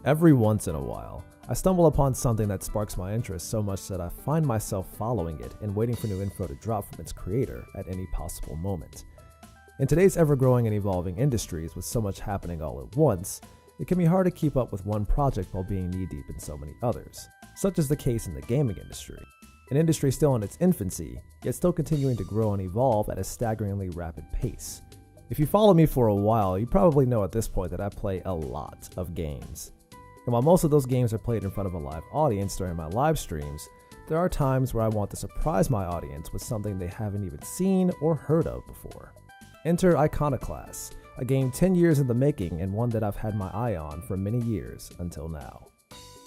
Every once in a while, I stumble upon something that sparks my interest so much that I find myself following it and waiting for new info to drop from its creator at any possible moment. In today's ever-growing and evolving industries with so much happening all at once, it can be hard to keep up with one project while being knee-deep in so many others. Such is the case in the gaming industry. An industry still in its infancy, yet still continuing to grow and evolve at a staggeringly rapid pace. If you follow me for a while, you probably know at this point that I play a lot of games. And while most of those games are played in front of a live audience during my live streams, there are times where I want to surprise my audience with something they haven't even seen or heard of before. Enter Iconoclasts, a game 10 years in the making and one that I've had my eye on for many years until now.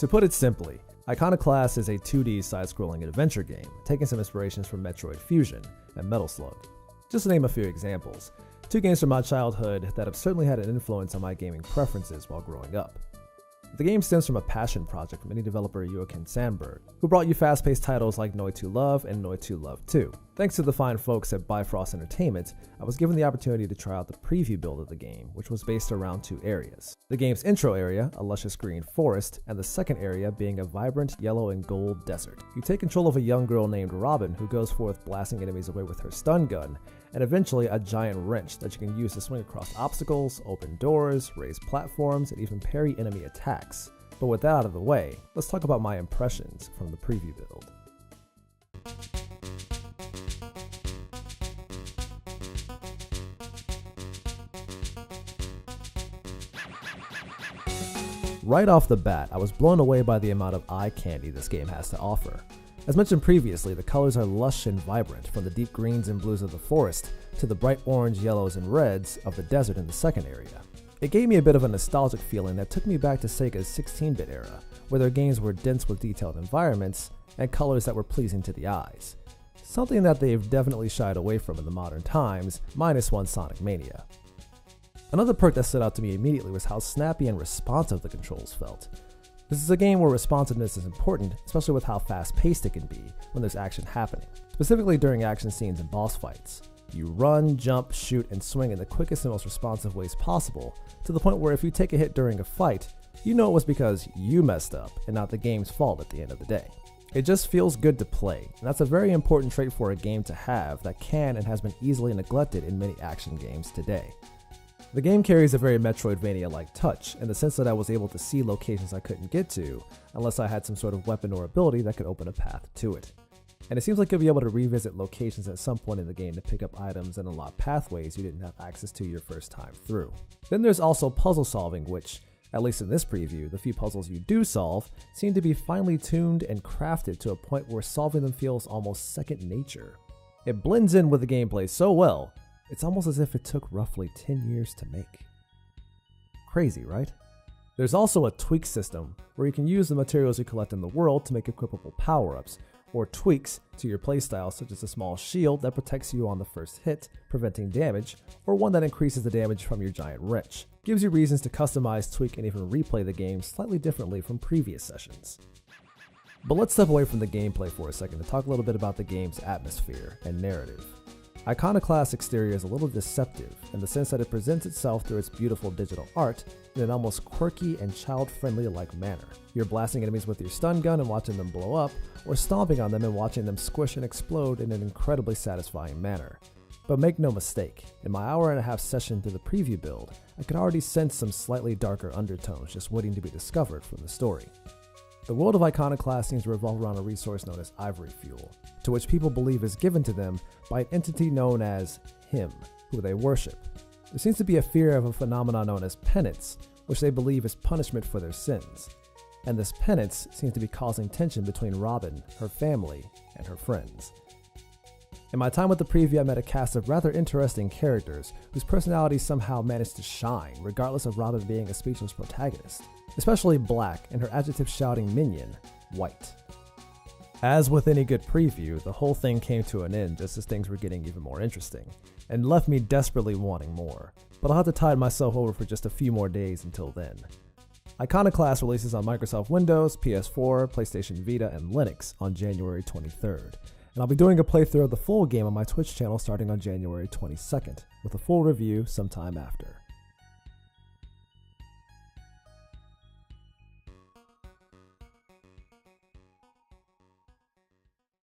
To put it simply, Iconoclasts is a 2D side-scrolling adventure game, taking some inspirations from Metroid Fusion and Metal Slug. Just to name a few examples, two games from my childhood that have certainly had an influence on my gaming preferences while growing up. The game stems from a passion project from indie developer Joakim Sandberg, who brought you fast-paced titles like Noi 2 Love and Noi 2 Love 2. Thanks to the fine folks at Bifrost Entertainment, I was given the opportunity to try out the preview build of the game, which was based around two areas. The game's intro area, a luscious green forest, and the second area being a vibrant yellow and gold desert. You take control of a young girl named Robin who goes forth blasting enemies away with her stun gun, and eventually a giant wrench that you can use to swing across obstacles, open doors, raise platforms, and even parry enemy attacks. But with that out of the way, let's talk about my impressions from the preview build. Right off the bat, I was blown away by the amount of eye candy this game has to offer. As mentioned previously, the colors are lush and vibrant, from the deep greens and blues of the forest to the bright orange, yellows, and reds of the desert in the second area. It gave me a bit of a nostalgic feeling that took me back to Sega's 16-bit era, where their games were dense with detailed environments and colors that were pleasing to the eyes. Something that they've definitely shied away from in the modern times, minus one Sonic Mania. Another perk that stood out to me immediately was how snappy and responsive the controls felt. This is a game where responsiveness is important, especially with how fast-paced it can be when there's action happening, specifically during action scenes and boss fights. You run, jump, shoot, and swing in the quickest and most responsive ways possible, to the point where if you take a hit during a fight, you know it was because you messed up and not the game's fault at the end of the day. It just feels good to play, and that's a very important trait for a game to have that can and has been easily neglected in many action games today. The game carries a very Metroidvania-like touch, in the sense that I was able to see locations I couldn't get to, unless I had some sort of weapon or ability that could open a path to it. And it seems like you'll be able to revisit locations at some point in the game to pick up items and unlock pathways you didn't have access to your first time through. Then there's also puzzle solving, which, at least in this preview, the few puzzles you do solve seem to be finely tuned and crafted to a point where solving them feels almost second nature. It blends in with the gameplay so well, it's almost as if it took roughly 10 years to make. Crazy, right? There's also a tweak system where you can use the materials you collect in the world to make equipable power-ups, or tweaks to your playstyle, such as a small shield that protects you on the first hit, preventing damage, or one that increases the damage from your giant wrench. Gives you reasons to customize, tweak, and even replay the game slightly differently from previous sessions. But let's step away from the gameplay for a second to talk a little bit about the game's atmosphere and narrative. Iconoclast's exterior is a little deceptive in the sense that it presents itself through its beautiful digital art in an almost quirky and child-friendly-like manner. You're blasting enemies with your stun gun and watching them blow up, or stomping on them and watching them squish and explode in an incredibly satisfying manner. But make no mistake, in my hour-and-a-half session through the preview build, I could already sense some slightly darker undertones just waiting to be discovered from the story. The world of Iconoclast seems to revolve around a resource known as ivory fuel, to which people believe is given to them by an entity known as Him, who they worship. There seems to be a fear of a phenomenon known as penance, which they believe is punishment for their sins. And this penance seems to be causing tension between Robin, her family, and her friends. In my time with the preview, I met a cast of rather interesting characters whose personalities somehow managed to shine, regardless of Robin being a speechless protagonist. Especially Black and her adjective-shouting minion, White. As with any good preview, the whole thing came to an end just as things were getting even more interesting, and left me desperately wanting more. But I'll have to tide myself over for just a few more days until then. Iconoclast releases on Microsoft Windows, PS4, PlayStation Vita, and Linux on January 23rd. And I'll be doing a playthrough of the full game on my Twitch channel starting on January 22nd, with a full review sometime after.